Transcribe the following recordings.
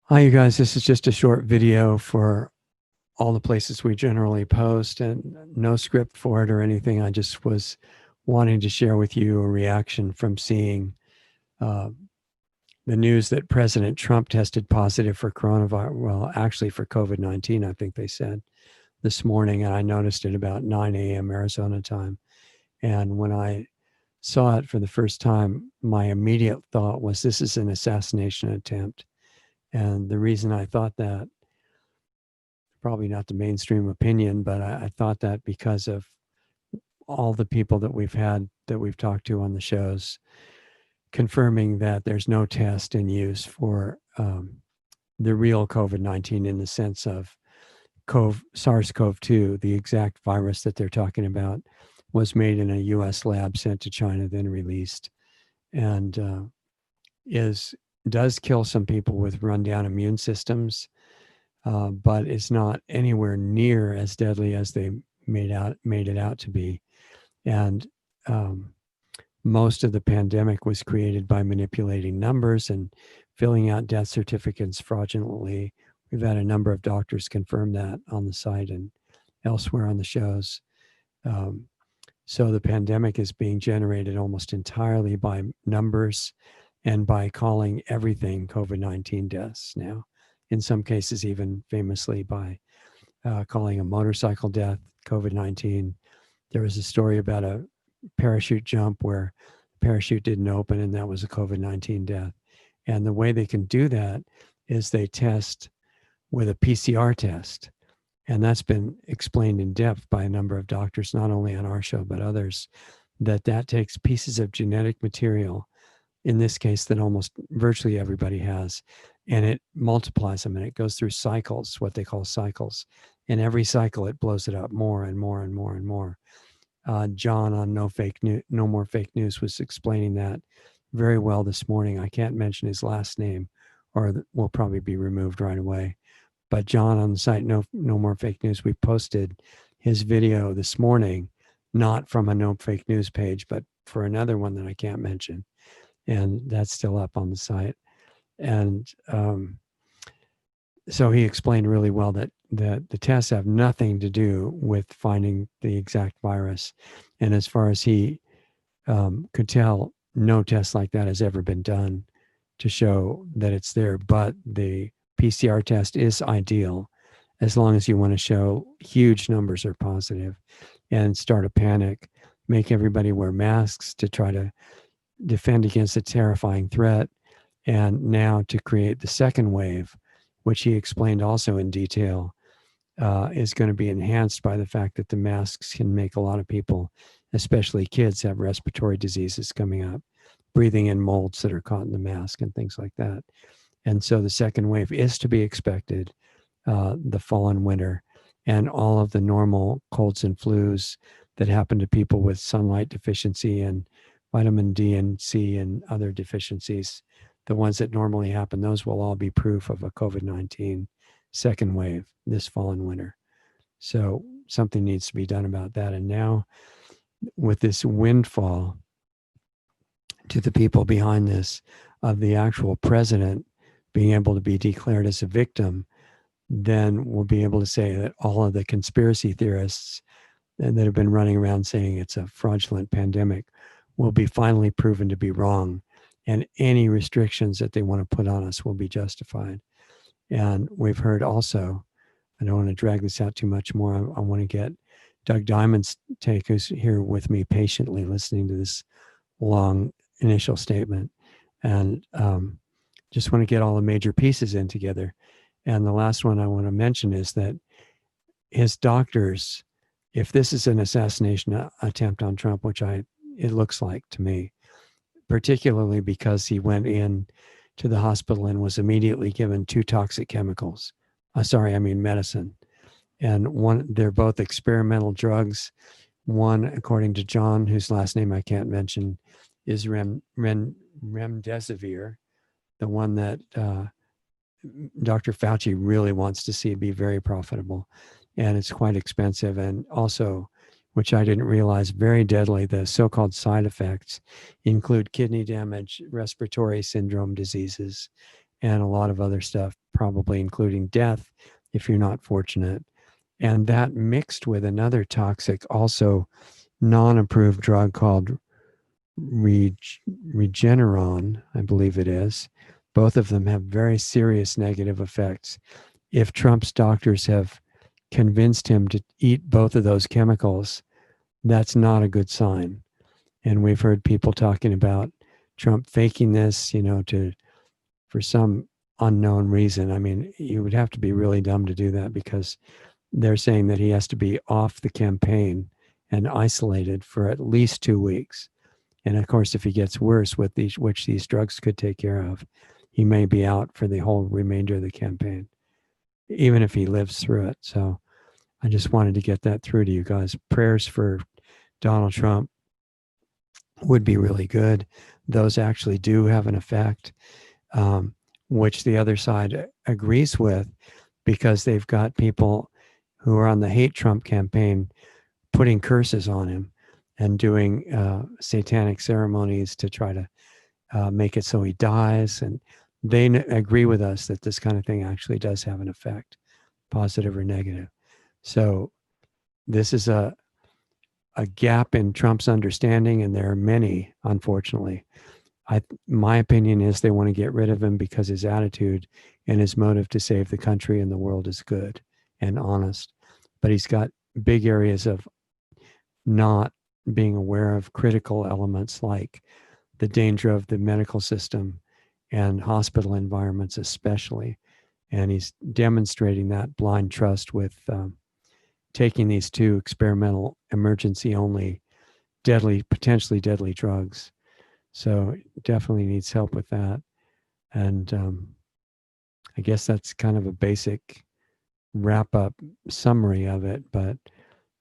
Hi, you guys. This is just a short video for all the places we generally post, and no script for it or anything. I just was wanting to share with you a reaction from seeing uh, the news that President Trump tested positive for coronavirus. Well, actually, for COVID-19, I think they said this morning. And I noticed it about 9 a.m. Arizona time. And when I saw it for the first time, my immediate thought was this is an assassination attempt. And the reason I thought that, probably not the mainstream opinion, but I thought that because of all the people that we've talked to on the shows confirming that there's no test in use for the real COVID-19 in the sense of SARS-CoV-2, the exact virus that they're talking about, was made in a U.S. lab, sent to China, then released, and is does kill some people with rundown immune systems, but it's not anywhere near as deadly as they made it out to be. And um, most of the pandemic was created by manipulating numbers and filling out death certificates fraudulently. We've had a number of doctors confirm that on the site and elsewhere on the shows. Um, so the pandemic is being generated almost entirely by numbers and by calling everything COVID-19 deaths now. In some cases, even famously by calling a motorcycle death COVID-19. There was a story about a parachute jump where the parachute didn't open, and that was a COVID-19 death. And the way they can do that is they test with a PCR test. And that's been explained in depth by a number of doctors, not only on our show, but others, that takes pieces of genetic material, in this case, that almost virtually everybody has, and it multiplies them and it goes through cycles, what they call cycles. And every cycle, it blows it up more and more and more and more. John on No More Fake News was explaining that very well this morning. I can't mention his last name, or will probably be removed right away. But John on the site No More Fake News, we posted his video this morning, not from a No Fake News page, but for another one that I can't mention, and that's still up on the site. And so he explained really well that the tests have nothing to do with finding the exact virus. And as far as he could tell, no test like that has ever been done to show that it's there. But the PCR test is ideal as long as you want to show huge numbers are positive and start a panic, make everybody wear masks to try to defend against a terrifying threat, and now to create the second wave, which he explained also in detail, is going to be enhanced by the fact that the masks can make a lot of people, especially kids, have respiratory diseases coming up, breathing in molds that are caught in the mask and things like that. And so the second wave is to be expected the fall and winter, and all of the normal colds and flus that happen to people with sunlight deficiency and vitamin D and C and other deficiencies, the ones that normally happen, those will all be proof of a COVID-19 second wave this fall and winter. So something needs to be done about that. And now, with this windfall to the people behind this of the actual president being able to be declared as a victim, then we'll be able to say that all of the conspiracy theorists that have been running around saying it's a fraudulent pandemic will be finally proven to be wrong. And any restrictions that they want to put on us will be justified. And we've heard also, I don't want to drag this out too much more. I want to get Doug Diamond's take, who's here with me patiently listening to this long initial statement. And just want to get all the major pieces in together. And the last one I want to mention is that his doctors, if this is an assassination attempt on Trump, which it looks like to me, particularly because he went in to the hospital and was immediately given two toxic chemicals. Medicine. And they're both experimental drugs. One, according to John, whose last name I can't mention, is remdesivir, the one that Dr. Fauci really wants to see be very profitable, and it's quite expensive, and also, which I didn't realize, very deadly. The so-called side effects include kidney damage, respiratory syndrome diseases, and a lot of other stuff, probably including death if you're not fortunate. And that mixed with another toxic, also non approved drug called Regeneron, I believe it is. Both of them have very serious negative effects. If Trump's doctors have convinced him to eat both of those chemicals, that's not a good sign. And we've heard people talking about Trump faking this, to for some unknown reason. I mean, you would have to be really dumb to do that because they're saying that he has to be off the campaign and isolated for at least 2 weeks. And of course, if he gets worse, with these, which these drugs could take care of, he may be out for the whole remainder of the campaign, even if he lives through it. So I just wanted to get that through to you guys. Prayers for Donald Trump would be really good. Those actually do have an effect, um, which the other side agrees with, because they've got people who are on the hate Trump campaign putting curses on him and doing satanic ceremonies to try to make it so he dies. And they agree with us that this kind of thing actually does have an effect, positive or negative. So this is a gap in Trump's understanding, and there are many, unfortunately. My opinion is they want to get rid of him because his attitude and his motive to save the country and the world is good and honest. But he's got big areas of not being aware of critical elements like the danger of the medical system and hospital environments, especially. And he's demonstrating that blind trust with taking these two experimental, emergency only, deadly, potentially deadly drugs. So definitely needs help with that. And I guess that's kind of a basic wrap up summary of it. But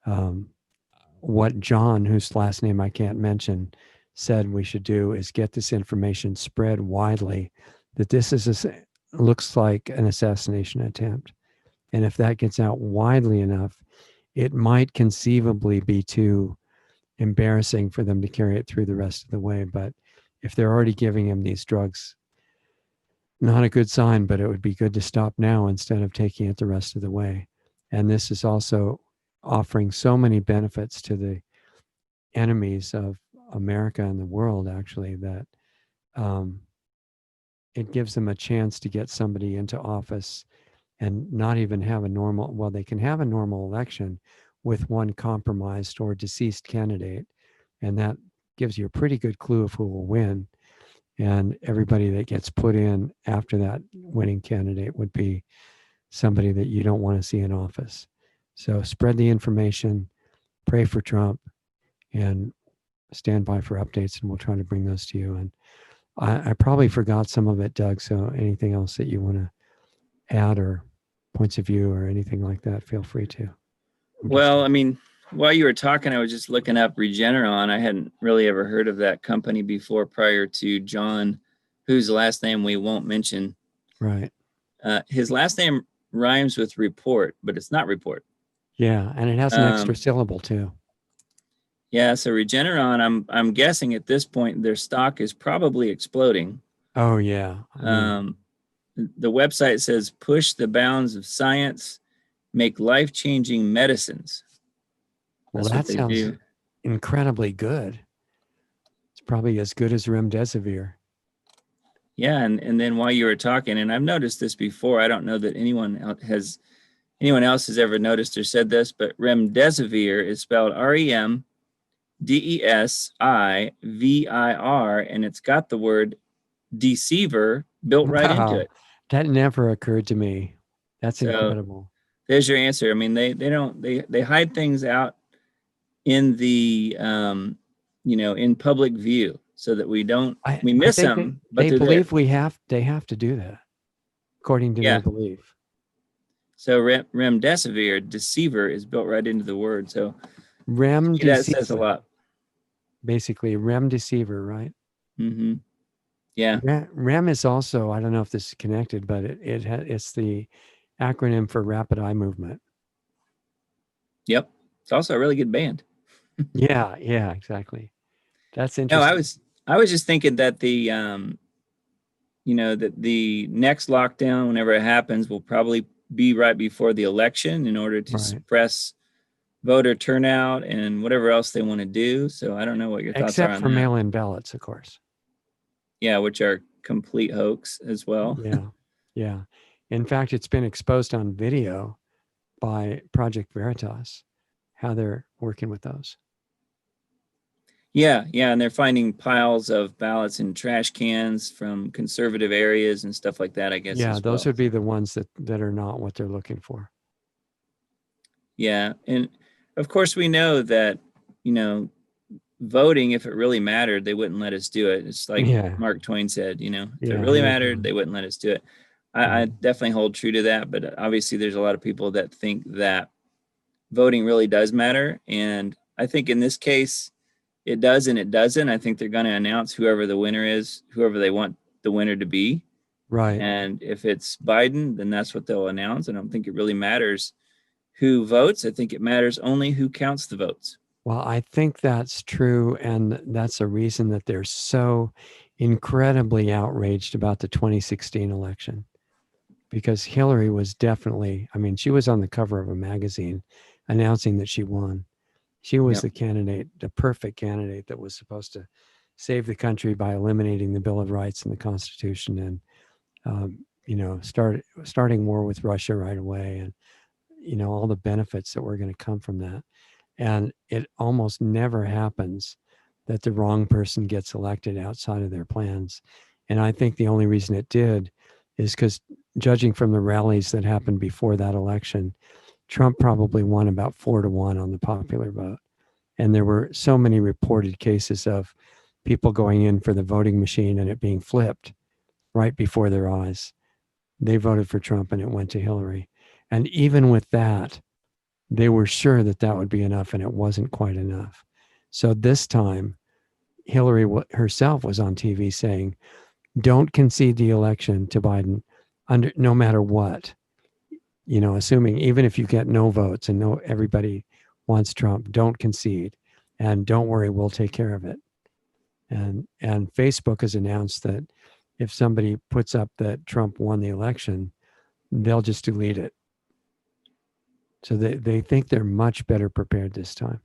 um, what John, whose last name I can't mention, said we should do is get this information spread widely that this is looks like an assassination attempt. And if that gets out widely enough, it might conceivably be too embarrassing for them to carry it through the rest of the way. But if they're already giving him these drugs, not a good sign, but it would be good to stop now instead of taking it the rest of the way. And this is also offering so many benefits to the enemies of America and the world, actually, that um, it gives them a chance to get somebody into office and not even have a normal, well, they can have a normal election with one compromised or deceased candidate. And that gives you a pretty good clue of who will win. And everybody that gets put in after that winning candidate would be somebody that you don't want to see in office. So spread the information, pray for Trump, and stand by for updates, and we'll try to bring those to you. And I probably forgot some of it, Doug. So anything else that you want to add, or points of view, or anything like that, feel free to. Well, I mean, while you were talking, I was just looking up Regeneron. I hadn't really ever heard of that company before prior to John, whose last name we won't mention. Right. His last name rhymes with report, but it's not report. Yeah, and it has an extra syllable too. Yeah, so Regeneron, I'm guessing at this point their stock is probably exploding. Oh yeah, I mean, The website says push the bounds of science, make life-changing medicines. well, That's what that they sounds do. incredibly good. It's probably as good as remdesivir. Yeah, and then while you were talking, and I've noticed this before, I don't know that anyone else has ever noticed or said this, but remdesivir is spelled Remdesivir, and it's got the word deceiver built right into Wow, it. that never occurred to me. That's So incredible. there's your answer. I mean, they don't they hide things out in the in public view so that we I miss think them, but they they're there. believe they have to do that according to their Yeah. belief. So remdesivir, deceiver, is built right into the word. So to me, that says a Remdesivir, lot. basically remdesivir, right? Mm-hmm. Yeah. REM is also, I don't know if this is connected, but it's the acronym for rapid eye movement. Yep. It's also a really good band. Yeah, yeah, exactly. That's No, interesting. I was just thinking that that the next lockdown, whenever it happens, will probably be right before the election in order to Right. suppress voter turnout and whatever else they want to do. So I don't know what your thoughts are Except on for that. mail-in ballots, of course. Yeah, which are complete hoax as well. Yeah. Yeah. In fact, it's been exposed on video by Project Veritas how they're working with those. Yeah, yeah, and they're finding piles of ballots in trash cans from conservative areas and stuff like that, I guess, Yeah, as those well. would be the ones that are not what they're looking for. Yeah, and of course we know that, you know, voting, if it really mattered, they wouldn't let us do it. It's like Yeah. Mark Twain said, if it Yeah, really he was mattered, right. they wouldn't let us do it. I Right. definitely hold true to that, but obviously there's a lot of people that think that voting really does matter. And I think in this case, it does and it doesn't. I think they're going to announce whoever the winner is, whoever they want the winner to be. Right. And if it's Biden, then that's what they'll announce. I don't think it really matters who votes. I think it matters only who counts the votes. Well, I think that's true. And that's a reason that they're so incredibly outraged about the 2016 election because Hillary was definitely, I mean, she was on the cover of a magazine announcing that she won. She was Yeah. the candidate, the perfect candidate that was supposed to save the country by eliminating the Bill of Rights and the Constitution and, starting war with Russia right away and, all the benefits that were going to come from that. And it almost never happens that the wrong person gets elected outside of their plans. And I think the only reason it did is because, judging from the rallies that happened before that election, Trump probably won about 4-1 on the popular vote. And there were so many reported cases of people going in for the voting machine and it being flipped right before their eyes. They voted for Trump and it went to Hillary. And even with that, they were sure that that would be enough, and it wasn't quite enough. So this time, Hillary herself was on TV saying, "Don't concede the election to Biden, under no matter what. Assuming even if you get no votes and no everybody wants Trump, don't concede, and don't worry, we'll take care of it." And Facebook has announced that if somebody puts up that Trump won the election, they'll just delete it. So they think they're much better prepared this time.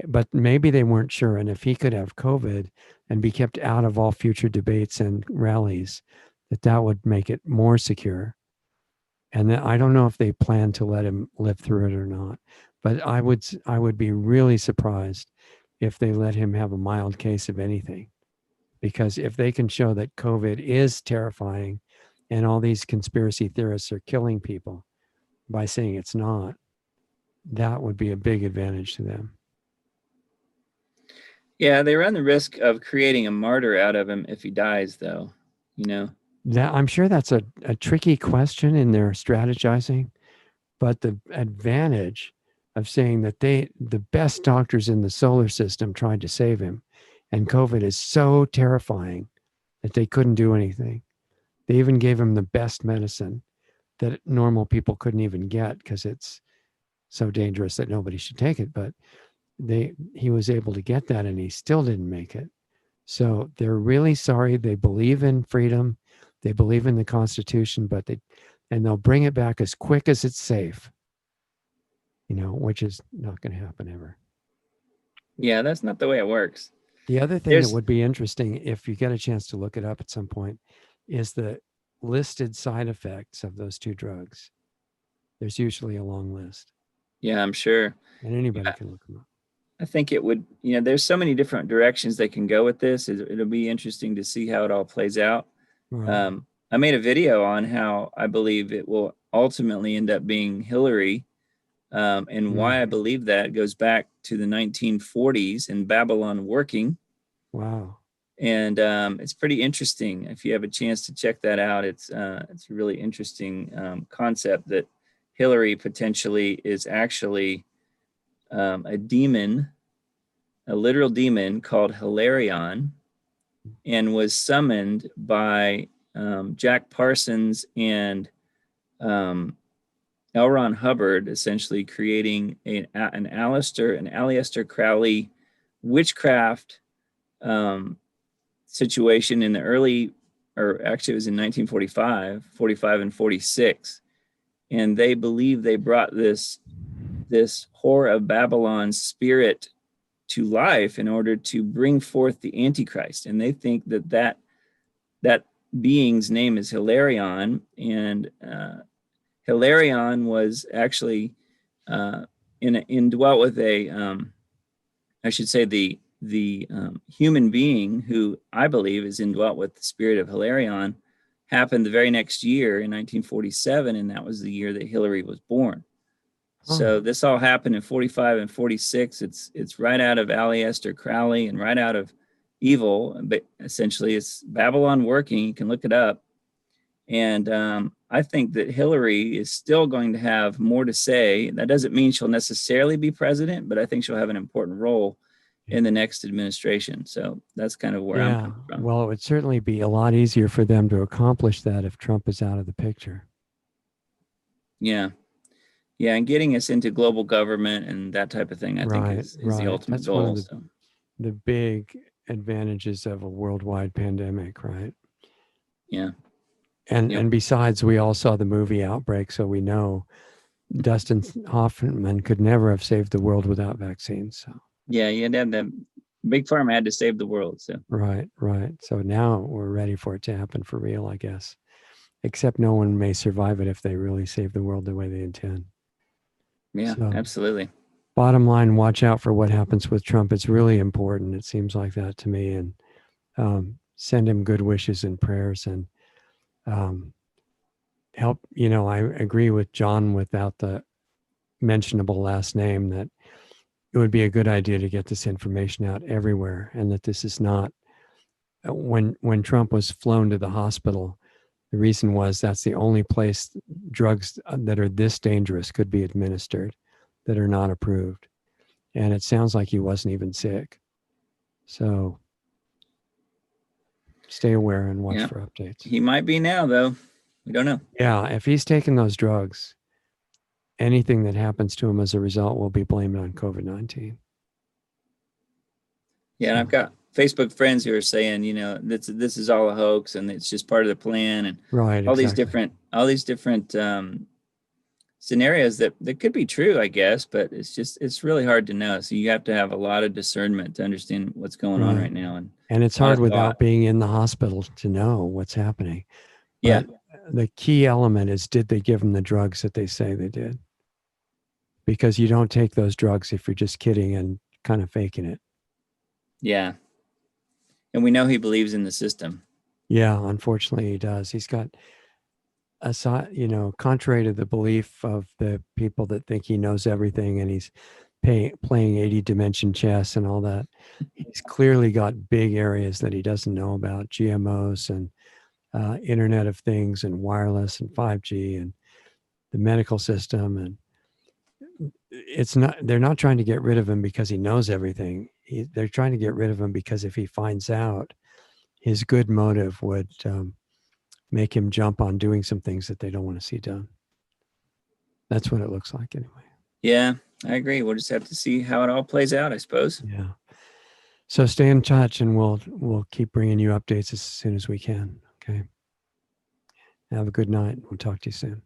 But maybe they weren't sure. And if he could have COVID and be kept out of all future debates and rallies, that would make it more secure. And then I don't know if they plan to let him live through it or not. But I would be really surprised if they let him have a mild case of anything. Because if they can show that COVID is terrifying and all these conspiracy theorists are killing people by saying it's not, that would be a big advantage to them. Yeah, they run the risk of creating a martyr out of him if he dies, though. You know. That I'm sure that's a tricky question in their strategizing, but the advantage of saying that the best doctors in the solar system tried to save him, and COVID is so terrifying that they couldn't do anything. They even gave him the best medicine that normal people couldn't even get because it's so dangerous that nobody should take it. But he was able to get that and he still didn't make it. So they're really sorry. They believe in freedom. They believe in the Constitution, and they'll bring it back as quick as it's safe, which is not going to happen ever. Yeah, that's not the way it works. The other thing that There's would be interesting, if you get a chance to look it up at some point, is the listed side effects of those two drugs. There's usually a long list, Yeah, I'm sure. and anybody Yeah, can look them up. I think it would, there's so many different directions they can go with this. It'll be interesting to see how it all plays out. Right. I made a video on how I believe it will ultimately end up being Hillary, and Mm. why I believe that goes back to the 1940s and Babylon working. Wow. And it's pretty interesting. If you have a chance to check that out, it's a really interesting concept that Hillary potentially is actually a demon, a literal demon called Hilarion, and was summoned by Jack Parsons and um, L. Ron Hubbard, essentially creating an Aleister Crowley witchcraft um, situation in the or actually it was in 1945, 45 and 46. And they believe they brought this whore of Babylon spirit to life in order to bring forth the Antichrist. And they think that being's name is Hilarion, and Hilarion was actually indwelt with I should say the human being who I believe is indwelt with the spirit of Hilarion happened the very next year in 1947, and that was the year that Hillary was born. So this all happened in 45 and 46. It's right out of Aleister Crowley and right out of Evil, but essentially it's Babylon working. You can look it up. And I think that Hillary is still going to have more to say. That doesn't mean she'll necessarily be president, but I think she'll have an important role in the next administration. So that's kind of where I'm coming from. Well, it would certainly be a lot easier for them to accomplish that if Trump is out of the picture. Yeah. Yeah, and getting us into global government and that type of thing, I think is the ultimate That's goal. one of the big advantages of a worldwide pandemic, right? Yeah. And besides, we all saw the movie Outbreak, so we know Dustin Hoffman could never have saved the world without vaccines. So. Yeah, you had to have that. Big Pharma had to save the world. So right. So now we're ready for it to happen for real, I guess. Except no one may survive it if they really save the world the way they intend. Yeah, so, absolutely. Bottom line, watch out for what happens with Trump. It's really important. It seems like that to me. And send him good wishes and prayers, and help. I agree with John without the mentionable last name that it would be a good idea to get this information out everywhere, and that this is not when Trump was flown to the hospital. The reason was that's the only place drugs that are this dangerous could be administered, that are not approved. And it sounds like he wasn't even sick. So stay aware and watch for updates. He might be now, though. We don't know. Yeah, if he's taking those drugs, anything that happens to him as a result will be blamed on COVID-19. Yeah, and I've got Facebook friends who are saying, this is all a hoax and it's just part of the plan, and all these different scenarios that could be true, I guess, but it's really hard to know. So you have to have a lot of discernment to understand what's going on right now. And it's hard without being in the hospital to know what's happening. But the key element is, did they give him the drugs that they say they did? Because you don't take those drugs if you're just kidding and kind of faking it. Yeah. And we know he believes in the system. Yeah, unfortunately he does. He's got contrary to the belief of the people that think he knows everything and he's playing 80 dimension chess and all that, he's clearly got big areas that he doesn't know about: GMOs and Internet of Things and wireless and 5G and the medical system. And they're not trying to get rid of him because he knows everything. They're trying to get rid of him because if he finds out, his good motive would make him jump on doing some things that they don't want to see done. That's what it looks like anyway. Yeah, I agree. We'll just have to see how it all plays out, I suppose. Yeah. So stay in touch, and we'll keep bringing you updates as soon as we can. Okay. Have a good night. We'll talk to you soon.